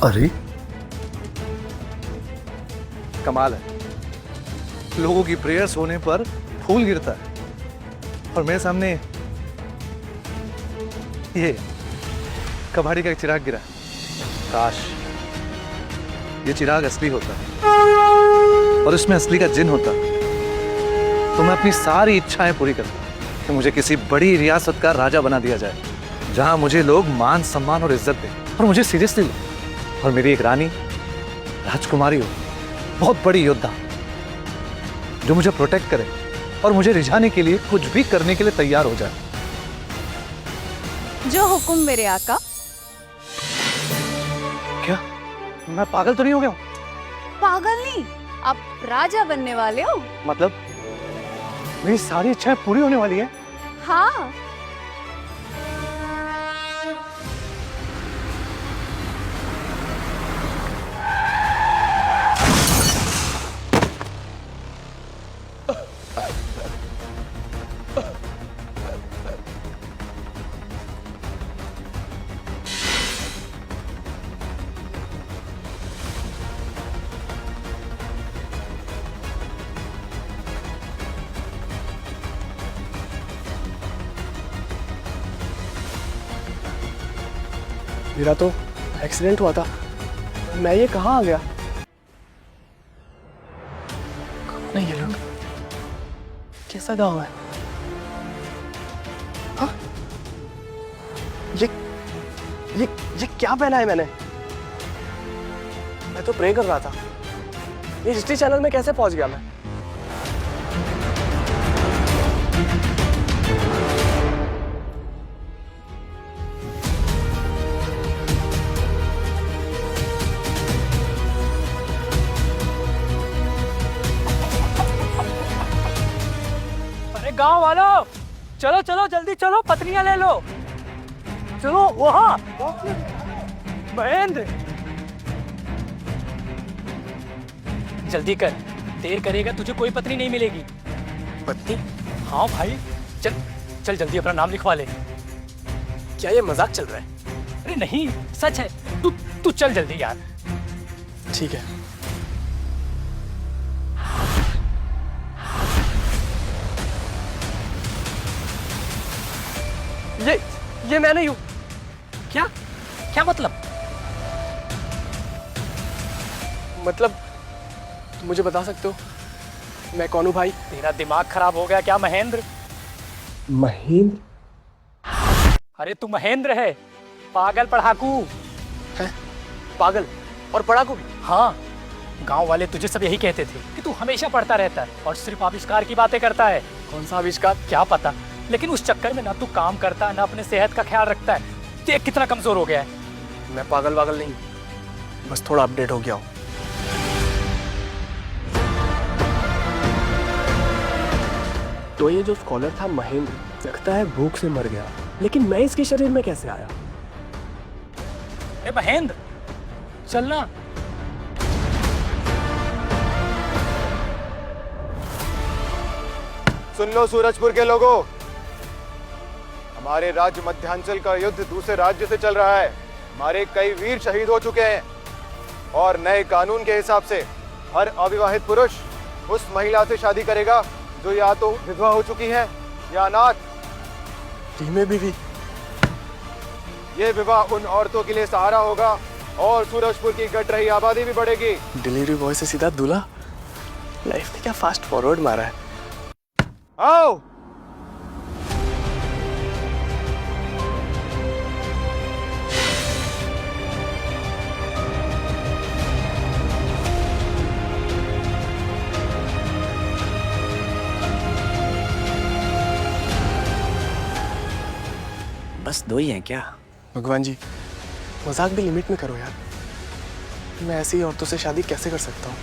अरे कमाल है, लोगों की प्रेयर्स होने पर फूल गिरता है और मेरे सामने ये कबाड़ी का एक चिराग गिरा। काश ये चिराग असली होता और इसमें असली का जिन होता तो मैं अपनी सारी इच्छाएं पूरी करता कि मुझे किसी बड़ी रियासत का राजा बना दिया जाए, जहां मुझे लोग मान सम्मान और इज्जत दें और मुझे सीरियसली लें, और मेरी एक रानी राजकुमारी हो, बहुत बड़ी योद्धा जो मुझे प्रोटेक्ट करे और मुझे रिझाने के लिए कुछ भी करने के लिए तैयार हो जाए। जो हुक्म मेरे आका। क्या मैं पागल तो नहीं हो गया हूं? पागल नहीं, आप राजा बनने वाले हो। मतलब मेरी सारी इच्छाएं पूरी होने वाली है? हाँ। मेरा तो एक्सीडेंट हुआ था, मैं ये कहाँ आ गया? कौन है ये लोग? कैसा गाँव है? हाँ? ये क्या पहना है मैंने? मैं तो प्रे कर रहा था। ये हिस्ट्री चैनल में कैसे पहुंच गया मैं? गांव वालों, चलो चलो जल्दी चलो, पत्नियां ले लो। चलो वहां। महेंद्र जल्दी कर, देर करेगा तुझे कोई पत्नी नहीं मिलेगी। पत्नी? हाँ भाई, चल चल जल्दी अपना नाम लिखवा ले। क्या ये मजाक चल रहा है? अरे नहीं, सच है। तू तू चल जल्दी यार। ठीक है। ये मैं नहीं हूं। क्या क्या मतलब? मतलब तुम मुझे बता सकते हो मैं कौन हूं भाई? तेरा दिमाग खराब हो गया क्या महेंद्र? महेंद्र? अरे तू महेंद्र है, पागल पढ़ाकू है? पागल और पढ़ाकू भी? हाँ, गांव वाले तुझे सब यही कहते थे कि तू हमेशा पढ़ता रहता है और सिर्फ आविष्कार की बातें करता है। कौन सा आविष्कार? क्या पता, लेकिन उस चक्कर में ना तू काम करता है ना अपने सेहत का ख्याल रखता है। देख कितना कमजोर हो गया है। मैं पागल वागल नहीं, बस थोड़ा अपडेट हो गया हूं। तो ये जो स्कॉलर था महेंद्र, लगता है भूख से मर गया, लेकिन मैं इसके शरीर में कैसे आया? ए महेंद्र, चलना। सुन लो सूरजपुर के लोगों, हमारे राज्य मध्यांचल का युद्ध दूसरे राज्य से चल रहा है। हमारे कई वीर शहीद हो चुके हैं और नए कानून के हिसाब से हर अविवाहित पुरुष उस महिला से शादी करेगा जो या तो विधवा हो चुकी है या अनाथ। धीमे बीवी। ये विवाह उन औरतों के लिए सहारा होगा और सूरजपुर की घट रही आबादी भी बढ़ेगी। डिलीवरी बॉय से सीधा दूल्हा? लाइफ ने क्या फास्ट फॉरवर्ड मारा है। आओ। बस दो ही हैं क्या? भगवान जी, मजाक भी लिमिट में करो यार। मैं ऐसी औरतों से शादी कैसे कर सकता हूँ?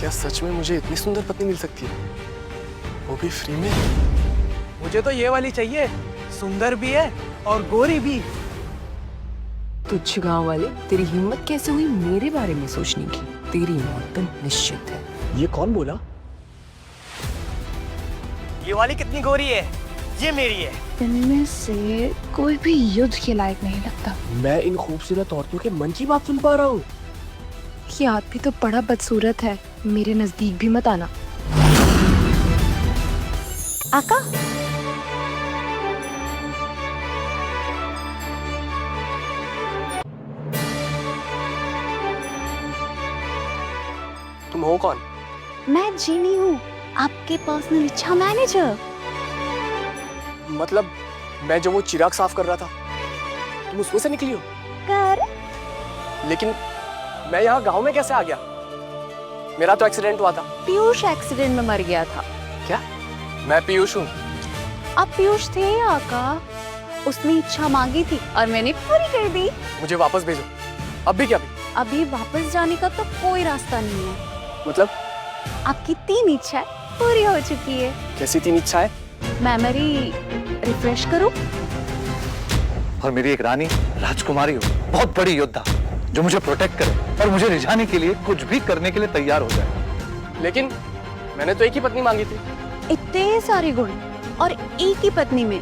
क्या सच में मुझे इतनी सुंदर पत्नी मिल सकती है, वो भी फ्री में? मुझे तो ये वाली चाहिए, सुंदर भी है और गोरी भी। तुझ गांव वाले, तेरी हिम्मत कैसे हुई मेरे बारे में सोचने की? तेरी मौत तो निश्चित है। ये कौन बोला? ये वाली कितनी गोरी है, ये मेरी है। इनमें से कोई भी युद्ध के लायक नहीं लगता। मैं इन खूबसूरत औरतों के मन की बात सुन पा रहा हूँ। ये आदमी तो बड़ा बदसूरत है, मेरे नजदीक भी मत आना। आका, तुम हो कौन? मैं जीनी हूँ, आपके पर्सनल इच्छा मैनेजर। मतलब मैं जो वो चिराग साफ कर रहा था, तुम उसमें से निकली हो? कर लेकिन मैं यहाँ गांव में कैसे आ गया? मेरा तो एक्सीडेंट हुआ था। पीयूष एक्सीडेंट में मर गया था। क्या? मैं पीयूष हूँ। आप पीयूष थे आका, उसने इच्छा मांगी थी और मैंने पूरी कर दी। मुझे वापस भेजो, अभी क्या? अभी वापस जाने का तो कोई रास्ता नहीं है। मतलब आपकी 3 इच्छाएं पूरी हो चुकी है। कैसी 3 इच्छाएं? मेमोरी रिफ्रेश करूं? और मेरी एक रानी राजकुमारी हो, बहुत बड़ी योद्धा, जो मुझे प्रोटेक्ट करे और मुझे रिझाने के लिए कुछ भी करने के लिए तैयार हो जाए। लेकिन मैंने तो एक ही पत्नी मांगी थी। इतने सारे गुण और एक ही पत्नी में,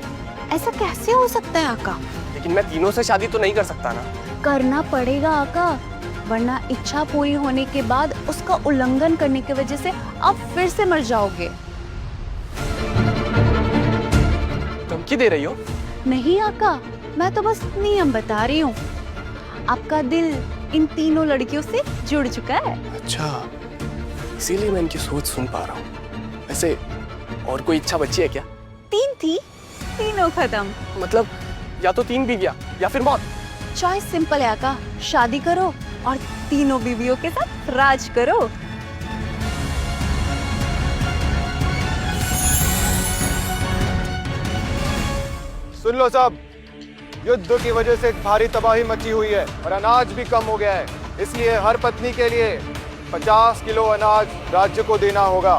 ऐसा कैसे हो सकता है आका? लेकिन मैं तीनों से शादी तो नहीं कर सकता ना। करना पड़ेगा आका, वरना इच्छा पूरी होने के बाद उसका उल्लंघन करने की वजह से आप फिर से मर जाओगे। धमकी दे रही हो? नहीं आका, मैं तो बस नियम बता रही हूँ। आपका दिल इन तीनों लड़कियों से जुड़ चुका है। अच्छा, इसीलिए मैं इनकी सोच सुन पा रहा हूँ। वैसे और कोई इच्छा बची है क्या? 3 थी, तीनों खत्म। मतलब या तो 3 बीवियां या फिर मौत। चॉइस सिंपल है आका, शादी करो और तीनों बीवियों के साथ राज करो। सुन लो सब, युद्ध की वजह से भारी तबाही मची हुई है और अनाज भी कम हो गया है। इसलिए हर पत्नी के लिए 50 किलो अनाज राज्य को देना होगा।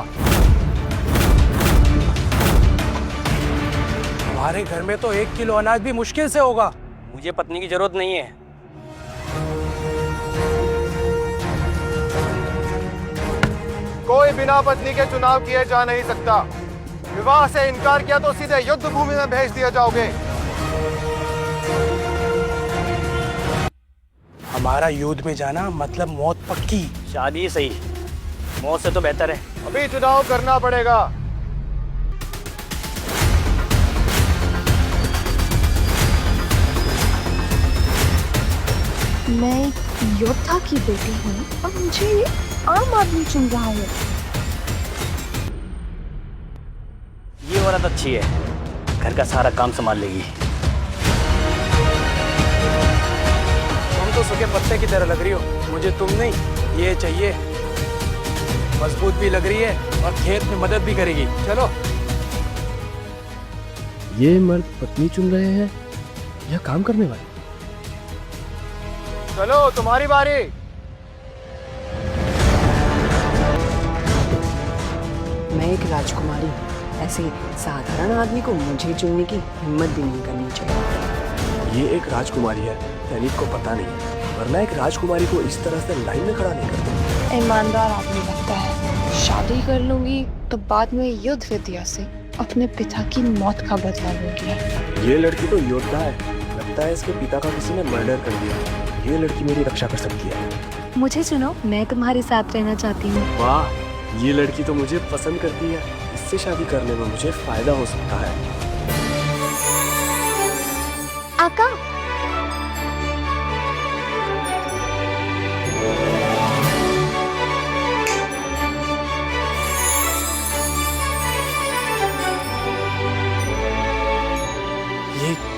हमारे घर में तो 1 किलो अनाज भी मुश्किल से होगा। मुझे पत्नी की जरूरत नहीं है। कोई बिना पत्नी के चुनाव किए जा नहीं सकता। विवाह से इनकार किया तो सीधे युद्ध भूमि में भेज दिया जाओगे। हमारा युद्ध में जाना मतलब मौत पक्की। शादी सही, मौत से तो बेहतर है। अभी चुनाव करना पड़ेगा। मैं एक योद्धा की बेटी हूँ और मुझे आम आदमी चुन रहा है। ये औरत अच्छी है, घर का सारा काम संभाल लेगी। तुम तो सूखे पत्ते की तरह लग रही हो, मुझे तुम नहीं ये चाहिए। मजबूत भी लग रही है और खेत में मदद भी करेगी। चलो। ये मर्द पत्नी चुन रहे हैं या काम करने वाले? चलो तुम्हारी बारी। मैं एक राजकुमारी हूँ, ऐसे साधारण आदमी को मुझे चुनने की हिम्मत भी नहीं करनी चाहिए। ये एक राजकुमारी है, सैनिक को पता नहीं, वरना एक राजकुमारी को इस तरह से लाइन में खड़ा नहीं करते। ईमानदार आदमी लगता है। शादी कर लूंगी तो बाद में युद्ध विद्या से अपने पिता की मौत का बदला लूंगी। ये लड़की तो योद्धा है, लगता है इसके पिता का किसी ने मर्डर कर दिया। ये लड़की मेरी रक्षा कर सकती है। मुझे चुनो, मैं तुम्हारे साथ रहना चाहती हूँ। वाह, ये लड़की तो मुझे पसंद करती है। इससे शादी करने में मुझे फायदा हो सकता है। आका,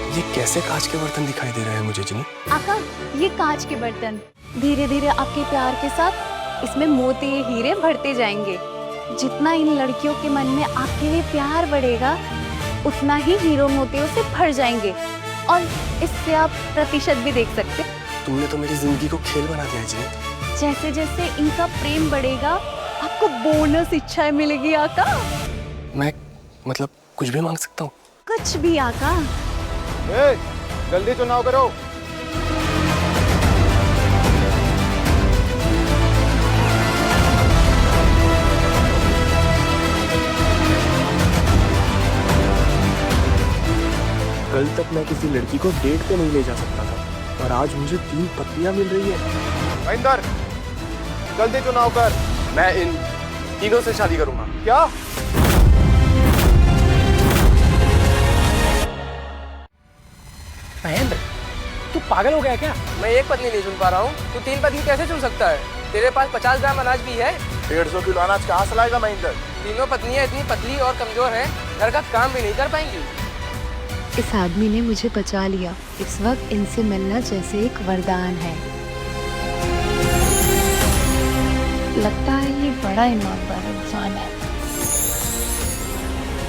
ये कैसे कांच के बर्तन दिखाई दे रहे हैं मुझे जिनी? आका, ये कांच के बर्तन धीरे धीरे आपके प्यार के साथ इसमें मोती हीरे भरते जाएंगे। जितना इन लड़कियों के मन में आपके लिए प्यार बढ़ेगा, उतना ही हीरो मोतियों से भर जाएंगे। और इससे आप प्रतिशत भी देख सकते। तुमने तो मेरी जिंदगी को खेल बना दिया जिनी। जैसे जैसे इनका प्रेम बढ़ेगा, आपको बोनस इच्छाएं मिलेगी आका। मैं मतलब कुछ भी मांग सकता हूँ? कुछ भी आका। ए, जल्दी चुनाव करो। कल तक मैं किसी लड़की को डेट पे नहीं ले जा सकता था और आज मुझे 3 पत्नियां मिल रही है। महेंद्र, जल्दी चुनाव कर। मैं इन तीनों से शादी करूंगा। क्या? महेंद्र, तू पागल हो गया क्या? मैं एक पत्नी नहीं चुन पा रहा हूँ, तू 3 पत्नी कैसे चुन सकता है? तेरे पास 50 ग्राम अनाज भी है। 150 किलो अनाज कहाँ से लाएगा महेंद्र? तीनों पत्नियां इतनी पतली और कमजोर हैं, घर का काम भी नहीं कर पाएंगी। इस आदमी ने मुझे बचा लिया। इस वक्त इनसे मिलना जैसे एक वरदान है। लगता है ये बड़ा ईमानदार इंसान है।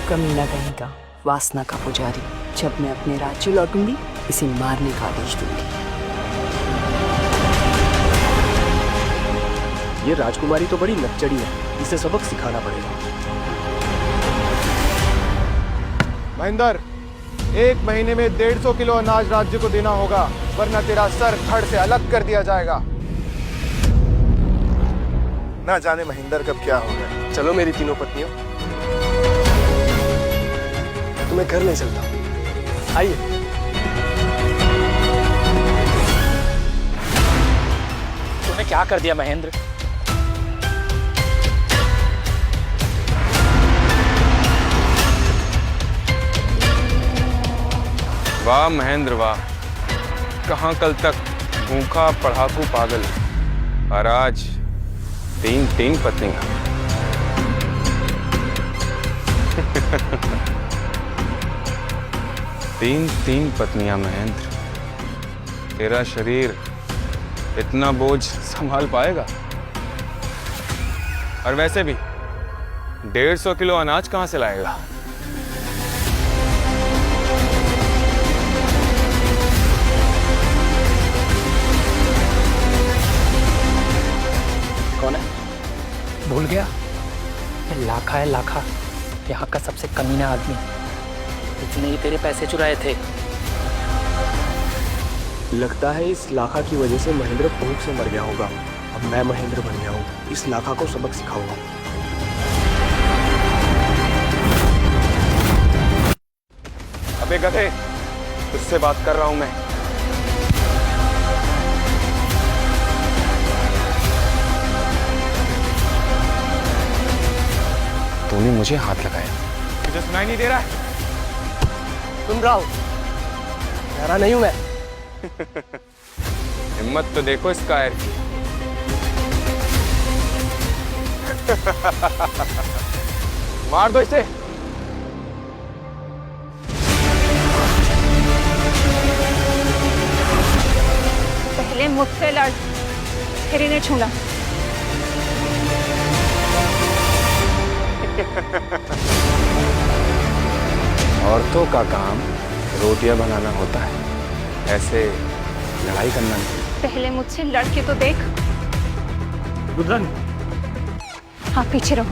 कमीना कहीं का, वासना का पुजारी। जब मैं अपने राज्य लौटूंगी इसे मारने का आदेश दूंगी। ये राजकुमारी तो बड़ी नकचड़ी है, इसे सबक सिखाना पड़ेगा। महेंद्र, 1 महीने में 150 किलो अनाज राज्य को देना होगा, वरना तेरा सर धड़ से अलग कर दिया जाएगा। ना जाने महेंद्र कब क्या होगा। चलो मेरी तीनों पत्नियों, तुम्हें घर ले चलता हूँ। आइए। तूने क्या कर दिया महेंद्र? वाह महेंद्र वाह, कहाँ कल तक भूखा पढ़ाकू पागल, और आज 3 पत्नियां। तीन पत्नियां महेंद्र, तेरा शरीर इतना बोझ संभाल पाएगा? और वैसे भी 150 किलो अनाज कहाँ से लाएगा? कौन है? भूल गया? ये लाखा है, लाखा, यहाँ का सबसे कमीना आदमी। इसने ही तेरे पैसे चुराए थे। लगता है इस लाखा की वजह से महेंद्र भूख से मर गया होगा। अब मैं महेंद्र बन गया हूँ, इस लाखा को सबक सिखाऊंगा। अबे गधे, तुझसे बात कर रहा हूं मैं। तूने मुझे हाथ लगाया, तुझे सुनाई नहीं दे रहा है? सुन रहा हूँ, डरा नहीं हूं मैं। हिम्मत तो देखो इस कायर की। मार दो इसे। पहले मुझसे लड़, फिर इन्हें छूना। औरतों का काम रोटियां बनाना होता है, ऐसे लड़ाई करना नहीं। पहले मुझसे लड़ के तो देख। रुद्रन, हाँ पीछे रहो।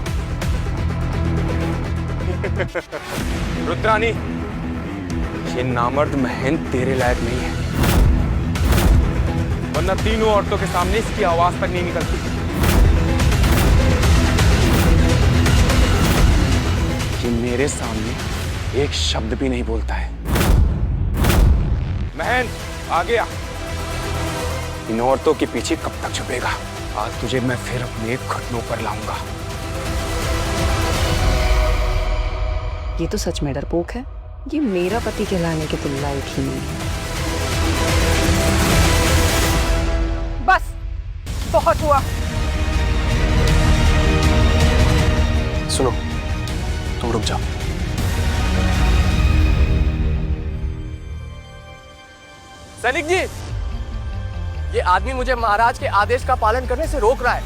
रुद्रानी, ये नामर्द महेंद्र तेरे लायक नहीं है, वरना तीनों औरतों के सामने इसकी आवाज तक नहीं निकलती। ये मेरे सामने एक शब्द भी नहीं बोलता है। महेंद्र आ गया। इन औरतों के पीछे कब तक छुपेगा? आज तुझे मैं फिर अपने घुटनों पर लाऊंगा। ये तो सच में डरपोक है। ये मेरा पति कहलाने के तो लायक ही नहीं है। बस बहुत हुआ। सुनो, तुम रुक जाओ। सैनिक जी, ये आदमी मुझे महाराज के आदेश का पालन करने से रोक रहा है।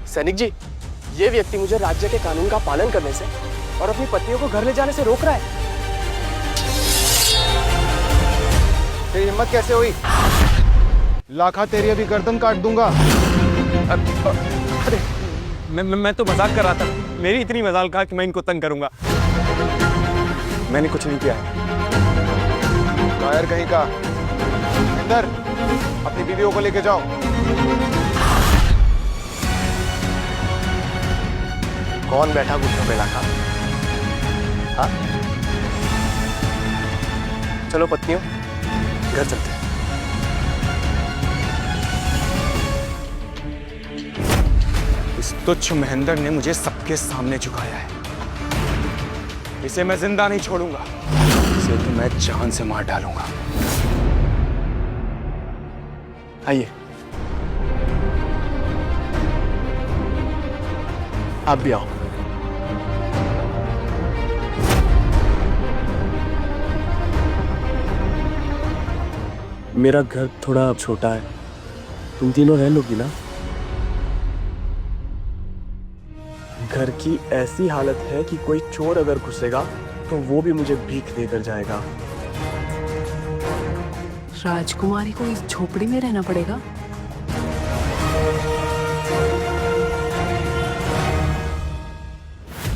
सैनिक जी, ये व्यक्ति मुझे राज्य के कानून का पालन करने से और अपनी पत्नियों को घर ले जाने से रोक रहा है। तेरी हिम्मत कैसे हुई? लाखा तेरी अभी गर्दन काट दूंगा। अरे मैं तो मजाक कर रहा था। मेरी इतनी मजाल कहा कि मैं इनको तंग करूंगा। मैंने कुछ नहीं किया है। कायर कहीं का। इंदर, अपनी बीवियों को लेके जाओ। कौन बैठा घुटनों पे लाखा? हाँ, चलो पत्नियों, घर चलते हैं। इस तुच्छ महेंद्र ने मुझे सबके सामने झुकाया है। इसे मैं जिंदा नहीं छोड़ूंगा। इसे तो मैं जान से मार डालूंगा। आइए, आप भी आओ। मेरा घर थोड़ा छोटा है, तुम तीनों रह लोगी ना? घर की ऐसी हालत है कि कोई चोर अगर घुसेगा तो वो भी मुझे भीख देकर जाएगा। राजकुमारी को इस झोपड़ी में रहना पड़ेगा।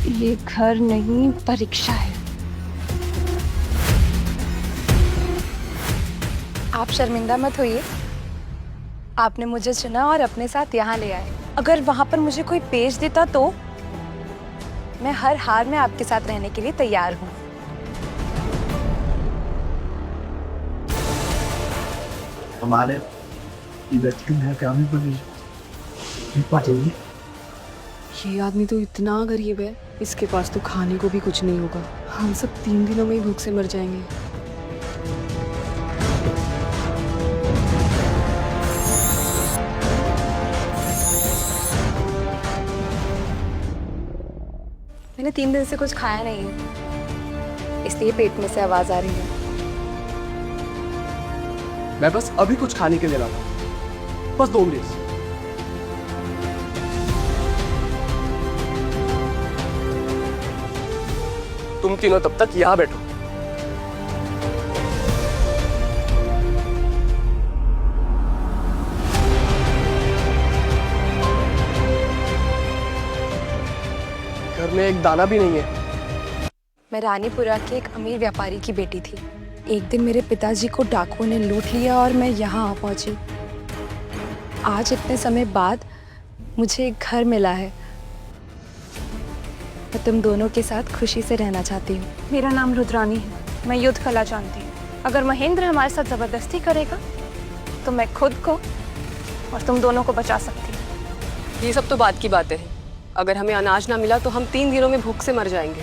ये घर नहीं, परीक्षा है। आप शर्मिंदा मत होइए। आपने मुझे चुना और अपने साथ यहाँ ले आए। अगर वहां पर मुझे कोई पेश देता तो मैं हर हाल में आपके साथ रहने के लिए तैयार हूँ। हमारे ये आदमी तो इतना गरीब है, इसके पास तो खाने को भी कुछ नहीं होगा। हम सब 3 दिनों में ही भूख से मर जाएंगे। मैंने 3 दिन से कुछ खाया नहीं है, इसलिए पेट में से आवाज आ रही है। मैं बस अभी कुछ खाने के लिए लाता, बस 2 मिनट। तुम तीनों तब तक यहाँ बैठो। घर में एक दाना भी नहीं है। मैं रानीपुरा के एक अमीर व्यापारी की बेटी थी। एक दिन मेरे पिताजी को डाकुओं ने लूट लिया और मैं यहाँ आ पहुंची। आज इतने समय बाद मुझे एक घर मिला है। मैं तुम दोनों के साथ खुशी से रहना चाहती हूँ। मेरा नाम रुद्रानी है। मैं युद्ध कला जानती हूँ। अगर महेंद्र हमारे साथ जबरदस्ती करेगा तो मैं खुद को और तुम दोनों को बचा सकती हूँ। ये सब तो बात की बातें हैं। अगर हमें अनाज ना मिला तो हम 3 दिनों में भूख से मर जाएंगे।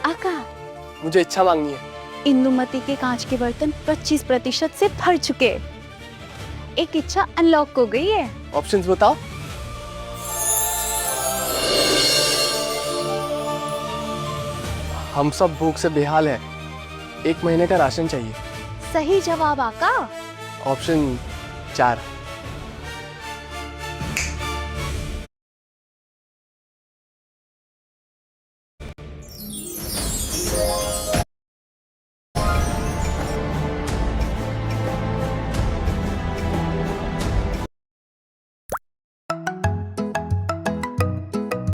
आका, मुझे इच्छा मांगनी है। इंदुमती के कांच के बर्तन 25% से भर चुके। एक इच्छा अनलॉक हो गई है। ऑप्शंस बताओ। हम सब भूख से बेहाल हैं। 1 महीने का राशन चाहिए। सही जवाब आका। ऑप्शन 4।